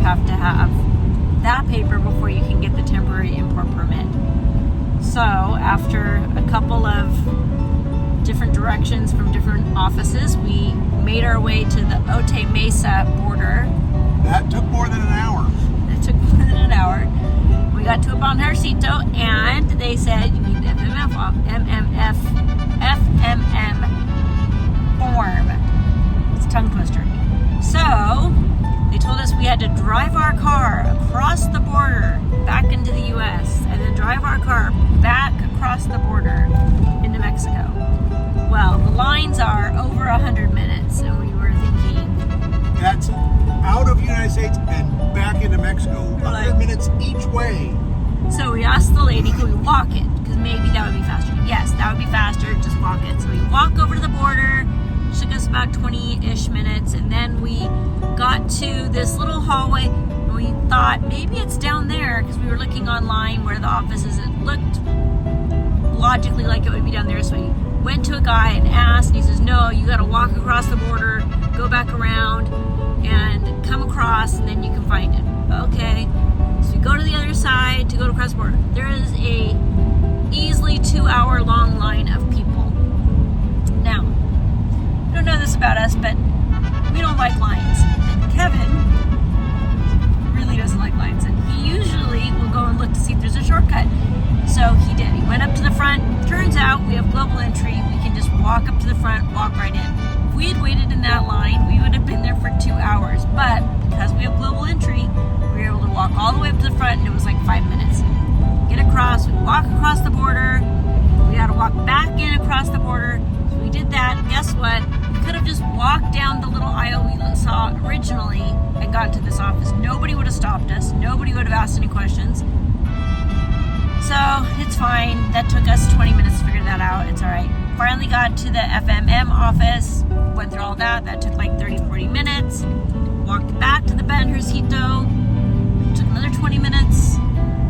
have to have that paper before you can get the temporary import permit. So after a couple of different directions from different offices, we made our way to the Otay Mesa border. That took more than an hour. It took more than an hour. We got to a Banjarcito, and they said you need the FMM form. It's a tongue twister. So they told us we had to drive our car across the border back into the U.S. and then drive our car back across the border into Mexico. Well, the lines are over 100 minutes, and we were thinking... That's out of the United States and back into Mexico. 100 minutes each way. So we asked the lady, could we walk it? Because maybe that would be faster. Yes, that would be faster, just walk it. So we walk over to the border. It took us about 20-ish minutes, and then we got to this little hallway, and we thought maybe it's down there, because we were looking online where the office is. It looked logically like it would be down there, so we went to a guy and asked, and he says, no, you got to walk across the border, go back around, and come across, and then you can find it. Okay, so we go to the other side to go across the border. There is a easily 2-hour long line of people. Now, I don't know this about us, but we don't like lines. And Kevin really doesn't like lines, and he usually will go and look to see if there's a shortcut. So he did. He went up to the front. Turns out we have global entry. We can just walk up to the front, walk right in. If we had waited in that line, we would have been there for 2 hours. But because we have global entry, we were able to walk all the way up to the front, and it was like 5 minutes. Get across, we walk across the border. We had to walk back in across the border. So we did that. And guess what? We could have just walked down the little aisle we saw originally and got to this office. Nobody would have stopped us. Nobody would have asked any questions. So it's fine. That took us 20 minutes to figure that out. It's all right. Finally got to the FMM office. Went through all that. That took like 30-40 minutes. Walked back to the Banjarcito. Took another 20 minutes.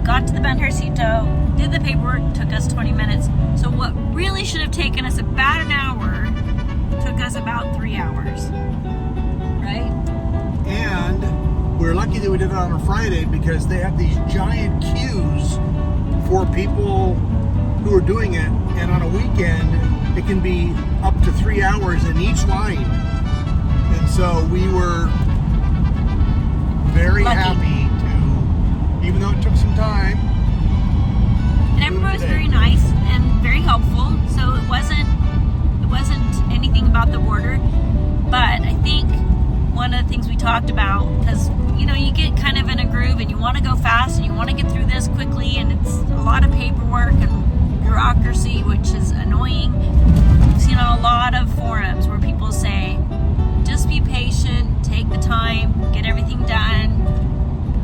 Got to the Banjarcito. Did the paperwork. Took us 20 minutes. So what really should have taken us about an hour took us about 3 hours. Right? And we're lucky that we did it on a Friday because they have these giant queues for people who are doing it, and on a weekend it can be up to 3 hours in each line. And so we were very happy to, even though it took some time. And everyone was very nice and very helpful. So it wasn't anything about the border, but I think one of the things we talked about, because you get kind of in a groove and you want to go fast and you want to get through this quickly, and it's a lot of paperwork and bureaucracy, which is annoying. I've seen on a lot of forums where people say, just be patient, take the time, get everything done,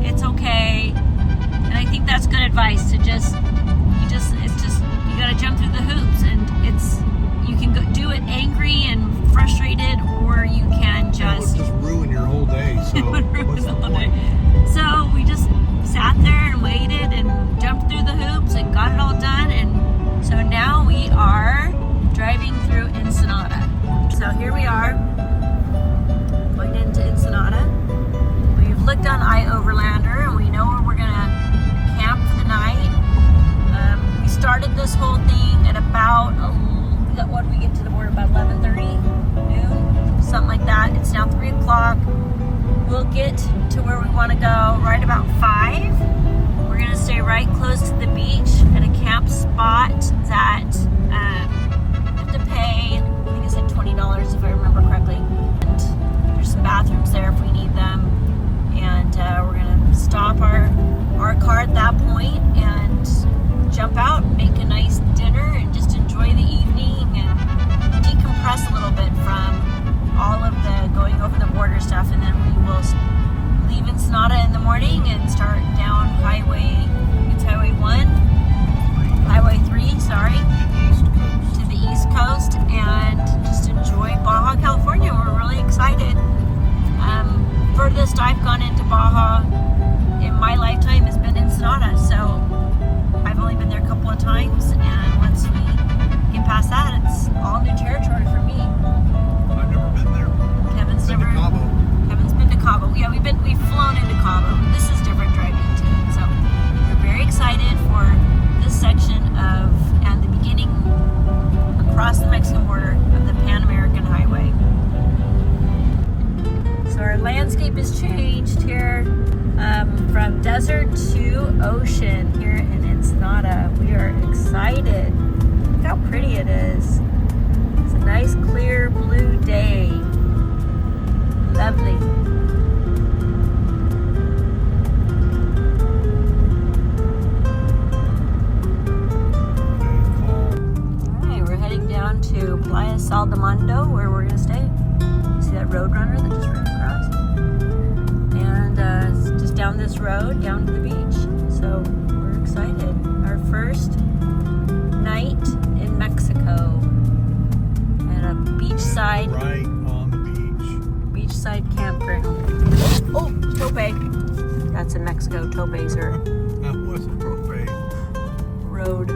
it's okay. And I think that's good advice to you gotta jump through the hoops, and you can do it angry and frustrated, or you can just... It would just ruin your whole day, so what's the point? So we just sat there and waited and jumped through the hoops and got it all done, and so now we are driving through Ensenada. So here we are, going into Ensenada. We've looked on iOverlander, and we know where we're gonna camp for the night. We started this whole thing at about, what did we get to the border, about 11:30, noon, something like that. It's now 3 o'clock. We'll get to where we want to go right about 5. We're going to stay right close to the beach at a camp spot that you have to pay, I think I said $20 if I remember correctly. And there's some bathrooms there if we need them. And we're going to stop our car at that point and jump out, make a nice dinner, and just enjoy the evening and decompress a little bit from all of the going over the border stuff. And then we will leave Ensenada in the morning and start down Highway 3, sorry, to the East Coast, and just enjoy Baja, California. We're really excited. Furthest I've gone into Baja in my lifetime has been Ensenada, so I've only been there a couple of times, and once we get past that, it's all new territory for me. I've never been there. Kevin's been to Cabo. Kevin's been to Cabo. Yeah, Yeah, we've flown into Cabo. This is different driving too. So we're very excited for this section and the beginning across the Mexican border of the Pan American Highway. So our landscape has changed here from desert to ocean here in Ensenada. We are excited. Look how pretty it is. It's a nice clear blue day. Lovely. Down to Playa Saldamondo, where we're gonna stay. You see that roadrunner that just ran across? And it's just down this road, down to the beach. So we're excited. Our first night in Mexico at a beachside. Right on the beach. Beachside campground. Oh, tope. That's in Mexico. Topes are That wasn't propane. road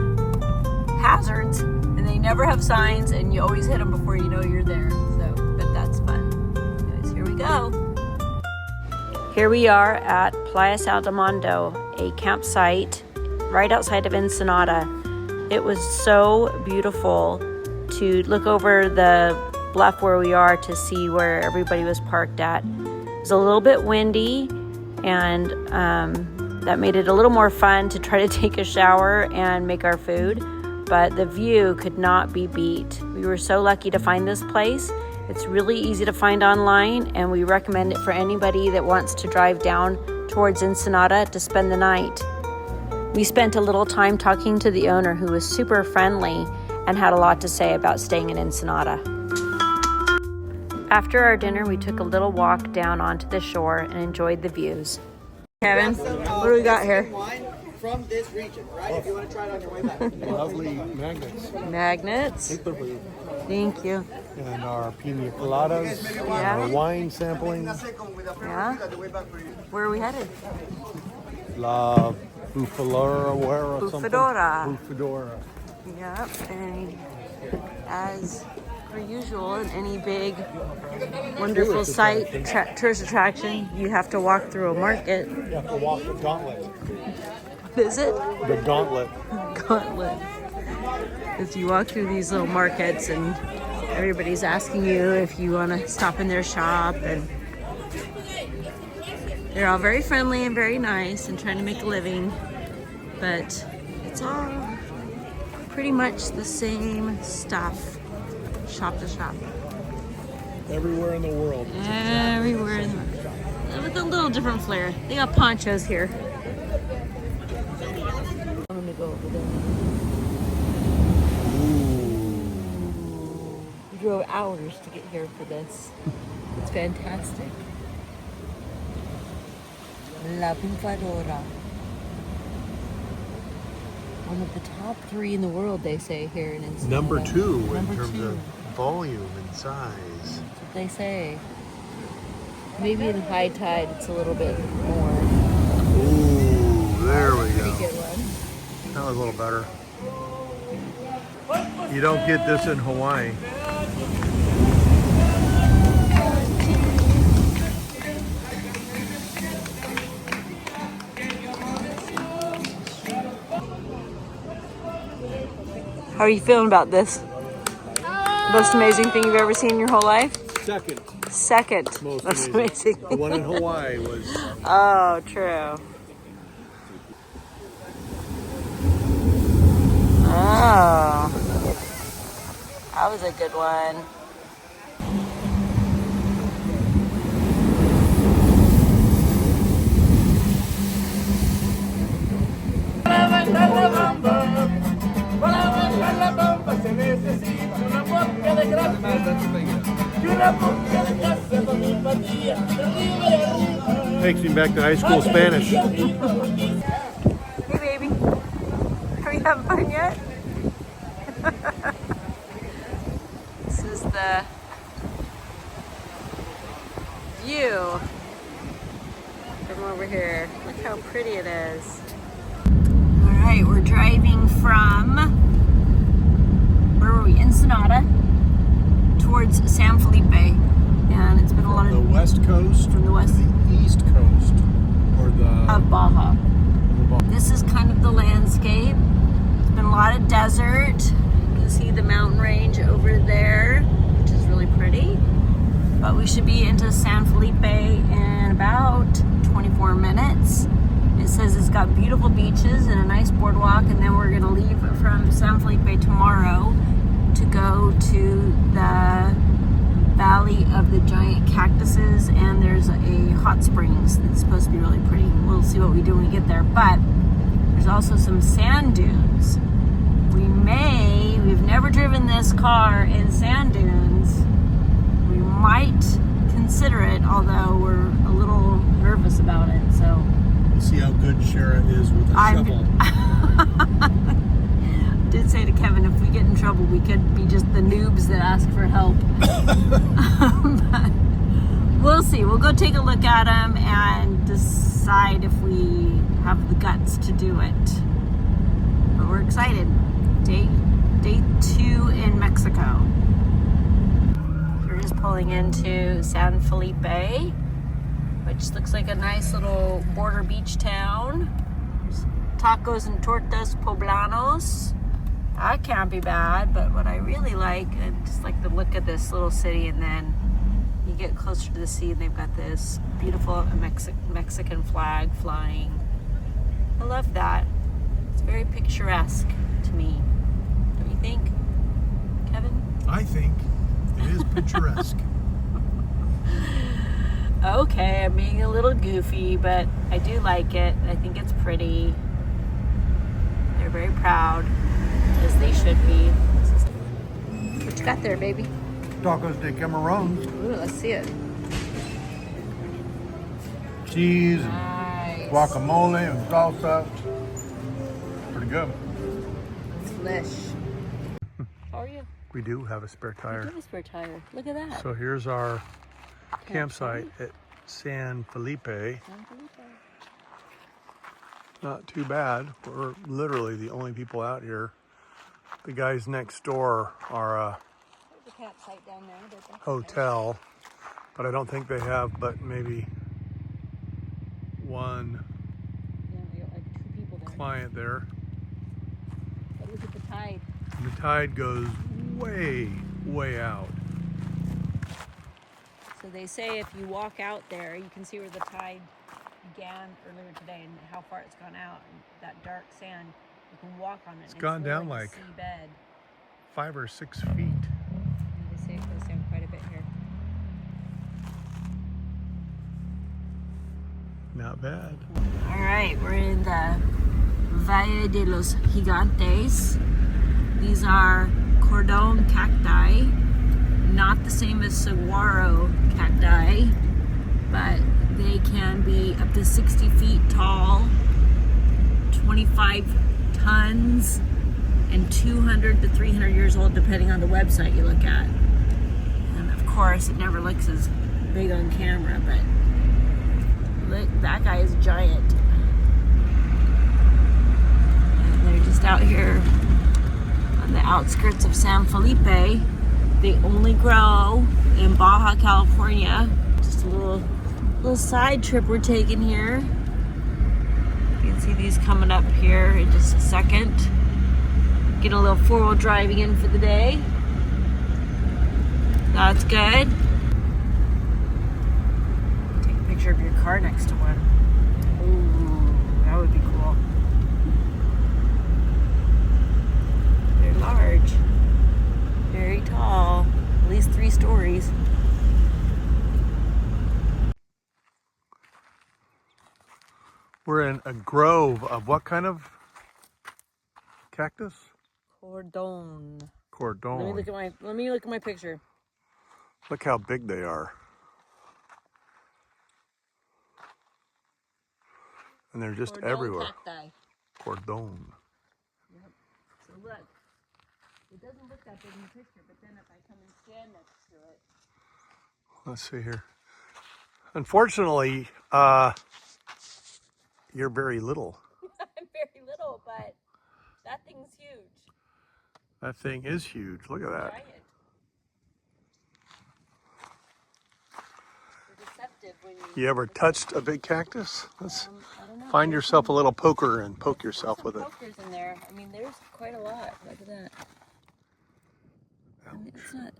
hazards. And they never have signs, and you always hit them before you know you're there. So, but that's fun. Anyways, here we go. Here we are at Playa Saldamondo, a campsite right outside of Ensenada. It was so beautiful to look over the bluff where we are to see where everybody was parked at. It was a little bit windy, and that made it a little more fun to try to take a shower and make our food. But the view could not be beat. We were so lucky to find this place. It's really easy to find online, and we recommend it for anybody that wants to drive down towards Ensenada to spend the night. We spent a little time talking to the owner, who was super friendly and had a lot to say about staying in Ensenada. After our dinner, we took a little walk down onto the shore and enjoyed the views. Kevin, what do we got here? From this region, right? If you want to try it on your way back. Lovely magnets. Magnets. Thank you. And our pina coladas, Yeah. our wine sampling, Yeah. Where are we headed? La Bufadora, or something. Bufadora. Yep. And as per usual, in any big, wonderful site, tourist attraction, you have to walk through a market. You have to walk the gauntlet. Is it? The gauntlet. Gauntlet. As you walk through these little markets, and everybody's asking you if you want to stop in their shop, and they're all very friendly and very nice and trying to make a living, but it's all pretty much the same stuff, shop to shop. Everywhere in the world. Everywhere in the world. With a little different flair. They got ponchos here. I'm gonna go over there. We drove hours to get here for this. It's fantastic. La Bufadora. One of the top 3 in the world, they say, here in Ensenada. Number 2 in Number terms 2. of volume and size. That's what they say. Maybe in high tide, it's a little bit more. Ooh, there we Pretty go. good one. That was a little better. You don't get this in Hawaii. How are you feeling about this? Most amazing thing you've ever seen in your whole life? Second Most most amazing. The one in Hawaii was... Oh, true. Oh. That was a good one. Takes me back to high school Spanish. Hey, baby. Are you having fun yet? This is the view from over here. Look how pretty it is. All right, we're driving from, where were we? Ensenada towards San Felipe. And it's been a lot of The west coast from the west. to the east of Baja. This is kind of the landscape. It's been a lot of desert. You can see the mountain range over there, which is really pretty. But we should be into San Felipe in about 24 minutes. It says it's got beautiful beaches and a nice boardwalk, and then we're gonna leave from San Felipe tomorrow to go to the Valley of the Giant Cactuses, and there's a hot springs that's supposed to be really pretty. We'll see what we do when we get there, but there's also some sand dunes. We've never driven this car in sand dunes. We might consider it, although we're a little nervous about it, so. See how good Shara is with a shovel. Did say to Kevin, if we get in trouble, we could be just the noobs that ask for help. But we'll see. We'll go take a look at them and decide if we have the guts to do it. But we're excited. Day 2 in Mexico. We're just pulling into San Felipe, which looks like a nice little border beach town. There's tacos and tortas poblanos. That can't be bad, but what I really like, I just like the look of this little city, and then you get closer to the sea and they've got this beautiful Mexican flag flying. I love that. It's very picturesque to me. Don't you think, Kevin? I think it is picturesque. Okay, I'm being a little goofy, but I do like it. I think it's pretty. They're very proud, as they should be. What you got there, baby? Tacos de camarón. Ooh, let's see it. Cheese, Nice. guacamole, and salsa. Pretty good. Delish. How are you? We do have a spare You tire. have a spare tire. Look at that. So here's our campsite at San Felipe. San Felipe. Not too bad. We're literally the only people out here. The guys next door are a There's a campsite down there. But that's hotel, but I don't think they have but maybe one okay. Yeah, we got like 2 people there. client there. But look at the tide. And the tide goes way, way out. So they say if you walk out there, you can see where the tide began earlier today and how far it's gone out. And that dark sand, you can walk on it. It's gone down more like seabed. 5 or 6 feet. And they say it goes down quite a bit here. Not bad. All right, we're in the Valle de los Gigantes. These are Cordon Cacti, not the same as saguaro cacti, but they can be up to 60 feet tall, 25 tons, and 200 to 300 years old, depending on the website you look at. And of course, it never looks as big on camera, but look, that guy is giant. And they're just out here on the outskirts of San Felipe. They only grow in Baja, California. Just a little side trip we're taking here. You can see these coming up here in just a second. Get a little 4-wheel driving in for the day. That's good. Take a picture of your car next to one. Ooh, that would be cool. They're large, very tall, at least 3 stories. We're in a grove of what kind of cactus? Cordon. Cordon. Let me look at my picture. Look how big they are. And they're just Cordon everywhere. Cacti. Cordon. Yep. So look, it doesn't look that big in the picture, but then if I come and stand next to it. Let's see here. Unfortunately, you're very little. I'm very little, but that thing's huge. That thing is huge. Look at that. Giant. They're deceptive when You ever touched a big cactus? That's I don't know. Find yourself a little poker and poke yourself with it. Pokers in there. I mean, there's quite a lot. Look at that. I mean, it's not.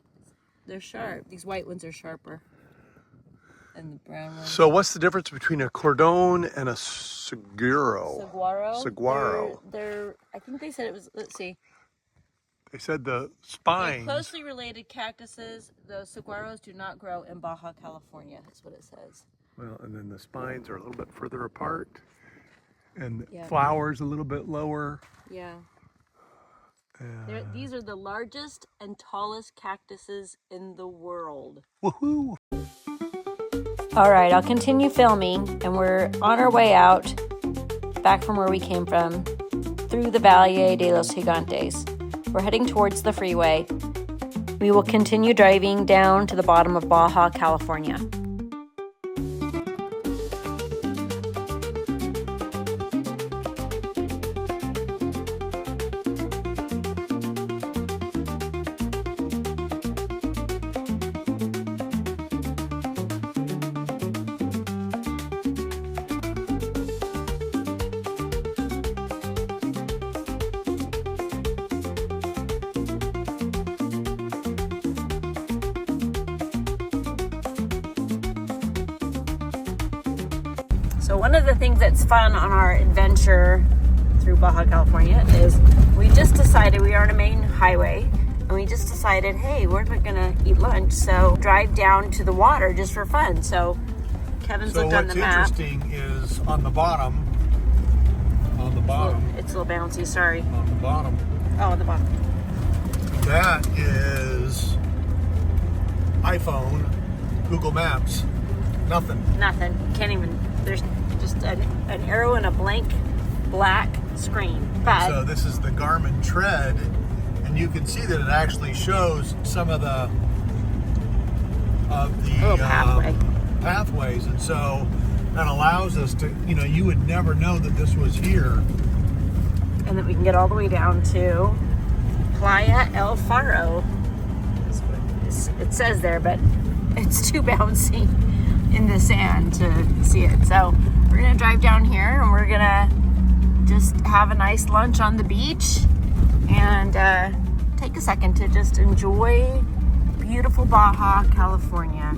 They're sharp. These white ones are sharper. And the brown ones. So what's the difference between a cordon and a saguaro? Saguaro. They're I think they said it was, let's see. They said the They're spines. closely related cactuses. The saguaros do not grow in Baja, California. That's what it says. Well, and then the spines are a little bit further apart. And Yeah. flowers a little bit lower. Yeah. These are the largest and tallest cactuses in the world. Woohoo! All right, I'll continue filming, and we're on our way out, back from where we came from, through the Valle de los Gigantes. We're heading towards the freeway. We will continue driving down to the bottom of Baja, California. So one of the things that's fun on our adventure through Baja, California is we just decided we are on a main highway and we just decided, hey, we're not gonna eat lunch, so drive down to the water just for fun. So Kevin's looked on the map. What's interesting is on the bottom, It's a little bouncy, sorry. on the bottom, Oh, on the bottom. that is iPhone, Google Maps, nothing. Nothing, can't even, there's just an arrow and a blank black screen. But So this is the Garmin Tread, and you can see that it actually shows some of the pathways, and so that allows us to, you would never know that this was here. and then we can get all the way down to Playa El Faro. It says there, but it's too bouncy in the sand to see it. So we're gonna drive down here and we're gonna just have a nice lunch on the beach and take a second to just enjoy beautiful Baja, California.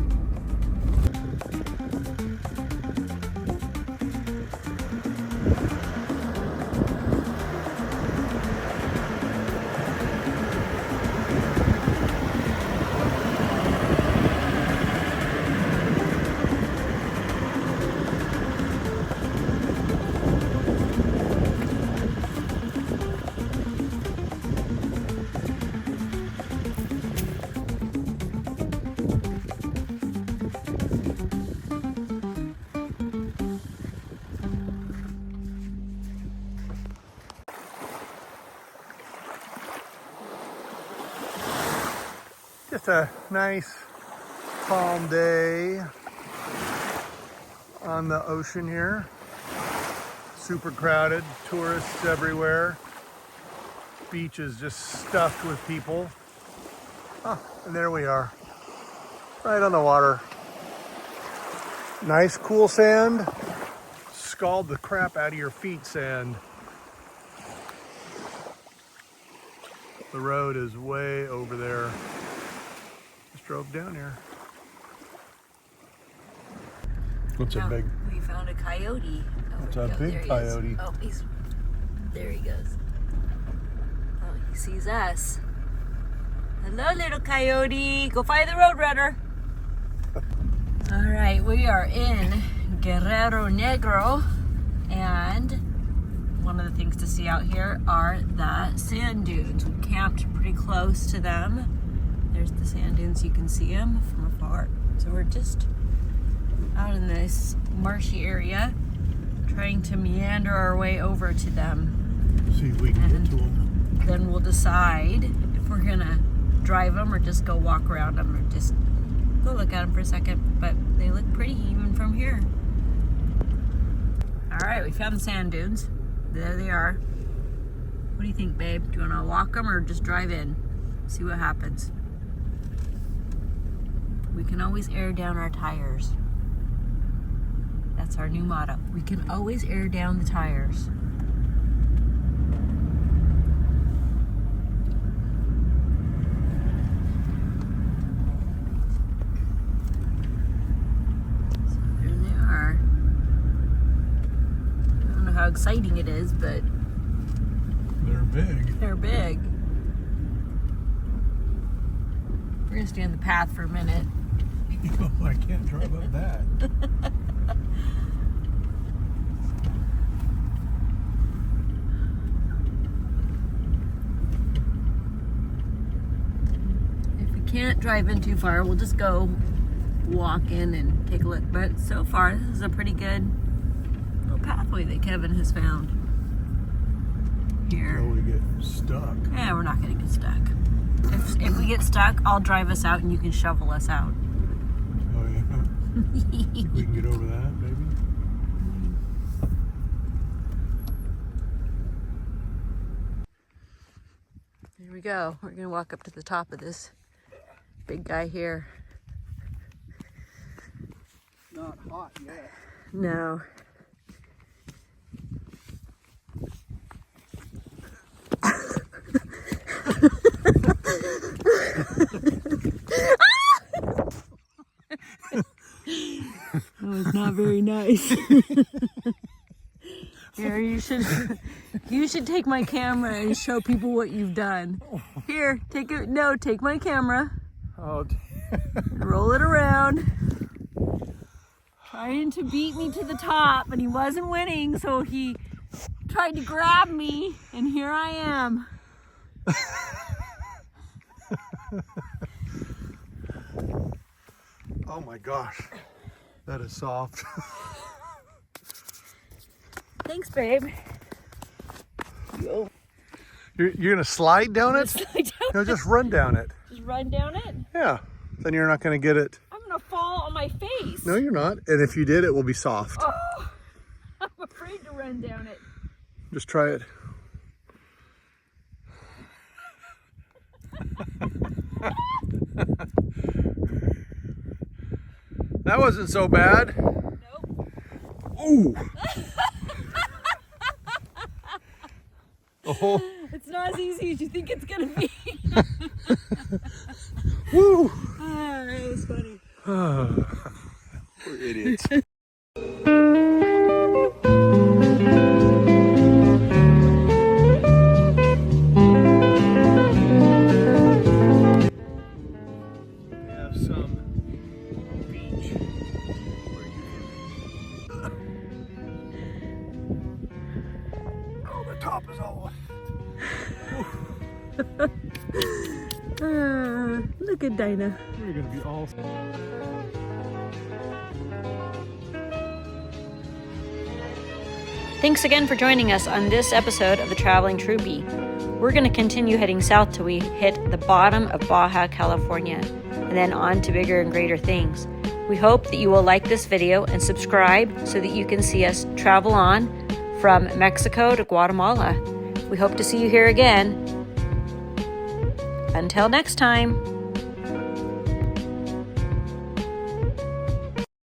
Just a nice calm day on the ocean here. Super crowded, tourists everywhere. Beach is just stuffed with people. Oh, and there we are, right on the water. Nice cool sand. Scald the crap out of your feet sand. The road is way over there. Just drove down here. What's a big? We found a coyote. It's a big coyote. Oh, there he goes. Oh, he sees us. Hello, little coyote. Go find the roadrunner. All right, we are in Guerrero Negro, and one of the things to see out here are the sand dunes. We camped pretty close to them. There's the sand dunes. You can see them from afar. So we're just out in this marshy area, trying to meander our way over to them. See if we can get to them. Then we'll decide if we're gonna drive them or just go walk around them or just go look at them for a second. But they look pretty even from here. All right, we found the sand dunes. There they are. What do you think, babe? Do you wanna walk them or just drive in? See what happens. We can always air down our tires. That's That's our new motto. We can always air down the tires. So there they are. I don't know how exciting it is, but They're big. they're big. We're gonna stay on the path for a minute. I can't drive up that. If we can't drive in too far, we'll just go walk in and take a look. But so far, this is a pretty good little pathway that Kevin has found here. Until we get stuck. Yeah, we're not gonna get stuck. If we get stuck, I'll drive us out and you can shovel us out. Oh yeah. Think we can get over that, maybe? Here we go. We're gonna walk up to the top of this big guy here. Not hot yet. No. That was not very nice. Here, you should take my camera and show people what you've done. Here, take it. No, take my camera. Oh. Roll it around. Trying to beat me to the top, and he wasn't winning, so he tried to grab me, and here I am. Oh my gosh. That is soft. Thanks, babe. Yo. You're gonna slide down it? Slide down No, just run down it. Just run down it? Yeah. Then you're not gonna get it. I'm gonna fall on my face. No, you're not. And if you did, it will be soft. Oh, I'm afraid to run down it. Just try it. That wasn't so bad. Nope. Ooh. Oh. It's not as easy as you think it's gonna be. Woo. Ah, that was funny. We're idiots. Top is all Look at Dinah. We're gonna be all. Thanks again for joining us on this episode of the Traveling Troopy. We're going to continue heading south till we hit the bottom of Baja, California, and then on to bigger and greater things. We hope that you will like this video and subscribe so that you can see us travel on from Mexico to Guatemala. We hope to see you here again. Until next time.